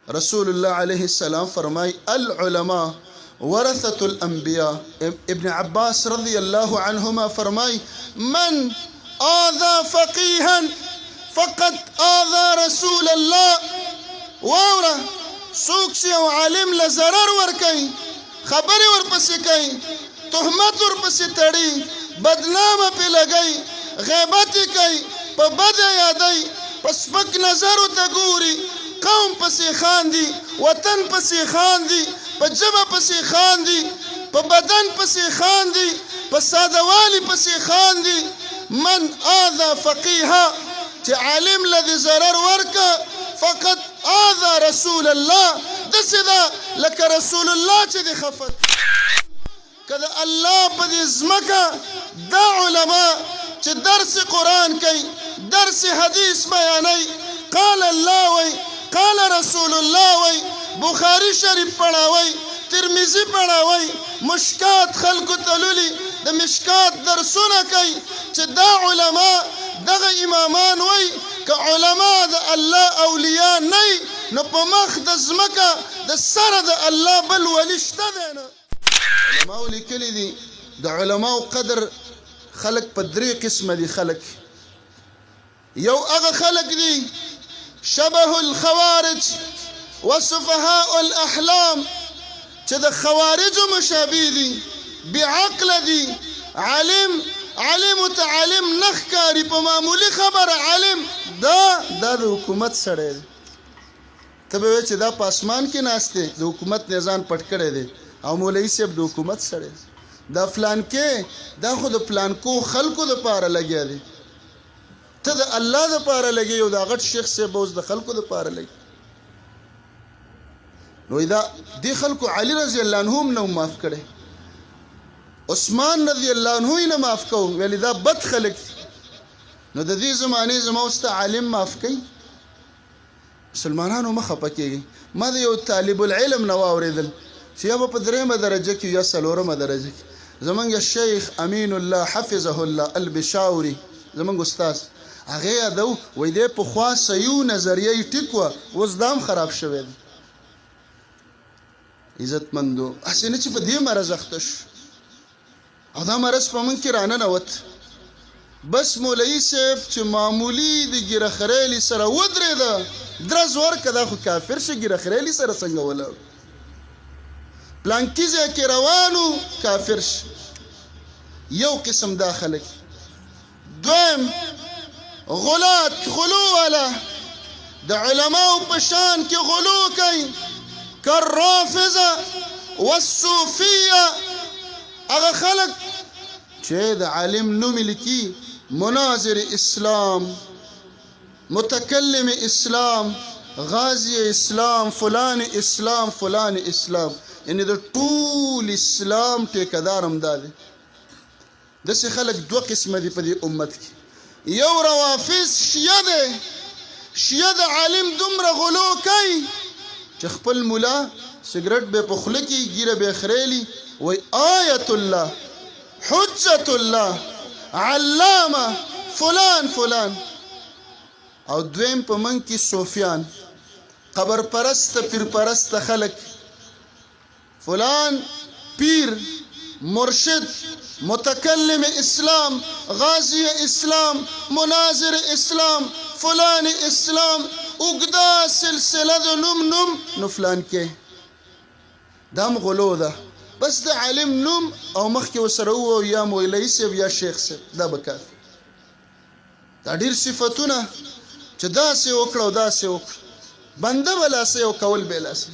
رسول الله عليه السلام فرمای العلماء ورثة الأنبياء. ابن عباس رضي الله عنهما فرمای من آذى فقيها فقد آذى رسول الله. واورا څوک چې یو عالم له ضرر ورکوي، خبرې ورپسې کوي، تهمت ورپسې تړي، بدنامه پې لګوي، غیبت یې کوي، په بده یادوي، په سپک نظر ورته ګوري، قوم پسې خاندي، وطن پسې خاندي، په ژبه پسې خاندي، په بدن پسې خاندي، په سادهوالي پسې خاندي. من آذى فقيها چې عالم له دې ضرر ورکه فقط آذى رسول الله. داسې ده لکه رسول الله چې دې خفه که د الله په دې ځمکه دا علما چې درس قرآن کوي، درس حدیث بیانوي، قال الله وی قال رسول الله وی، بخاري شریف پڑھاوي، ترمذي پڑھاوي، مشکات خلکو ته لولي، د مشکات درسونه کوي چې دا علما دغه امامان وی که علما د الله اولیاء نه نو په مخ د ځمکه د سره د الله بل ولی شته دی نه. علماو لیکلي دي د علماو قدر خلک په درې قسمه دي. خلک یو هغه خلک دي شبه الخوارج وسفهاء الاحلام چې د خوارجو مشابه دي، بعقل دي، عالم متعلم نخکاری په معمولی خبر عالم دا د حکومت سره دی. ته به وایې چې دا په اسمان کې ناست دی، د حکومت نه ځان پټ کړی دی، او مولوي صاحب د حکومت سره دا فلان کې دا خو د پلانکو خلکو دپاره لګیا دی. ته د الله دپاره لګې او دا غټ شیخ صاحب اوس د خلکو دپاره لګي. نو دا دې خلکو علي رضی الله عنه هم نه معاف کړی، عثمان رضی الله عنه یې نه معاف کوو، ویلې دا بد خلک. نو د دې زمانې زما اوس ته عالم معاف کوي. مسلمانانو مه خفه کېږئ. ما د یو طالب العلم نه واورېدل چې یا به په درېیمه درجه کې یا څلورمه درجه کې زمونږ شیخ امین الله حفظه الله البشاوري زمونږ استاذ هغې یادو وایي دی پخوا صحیح نظریه یې ټیک وه، اوس دا هم خراب شوی دی. عزتمندو هسې نه چې په دې مرض اخته شو او دا مرض په موږ کې راننوت. بس مولوي صاحب چې معمولي د ګیره خریلي سره ودرېده درز ورکه دا خو کافر شه، ګیره خریلي سره څنګه ولاړ، پلانکي ځای کې روانو کافر شه. یو قسم دا خلک. دویم غلو والا د علماو په شان کې غلو کوي، کالرافضه والصوفیه. هغه خلک چې د عالم نوم لیکي مناظر اسلام، متکلم اسلام، غازی اسلام، فلان اسلام، فلان اسلام، یعنی د ټول اسلام ټیکدار هم دا دی. داسې خلک دوه قسمه دي په دې امت کې. یو روافض شیعه دی، شیعه د عالم دومره غلو کوي چې خپل مولا سګرټ به په خوله کې ګیره به خریلي وی آیت الله حجت الله علامه فلان فلان. او دویم په من کې صوفیان، قبر پرست، پیر پرست خلک، فلان پیر، مرشد، متکلم اسلام، غازی اسلام، مناظر اسلام، فلان اسلام، اوږده سلسله د نوم نو فلان کې دام غلو ده. بس د عالم نوم او مخکې ورسره ووایو یا مولوي صاحب یا شیخ صاحب، دا به کافي. دا ډېر صفتونه چې داسې وکړه او داسې وکړه، بنده به لاسې او کول به یې لاسې.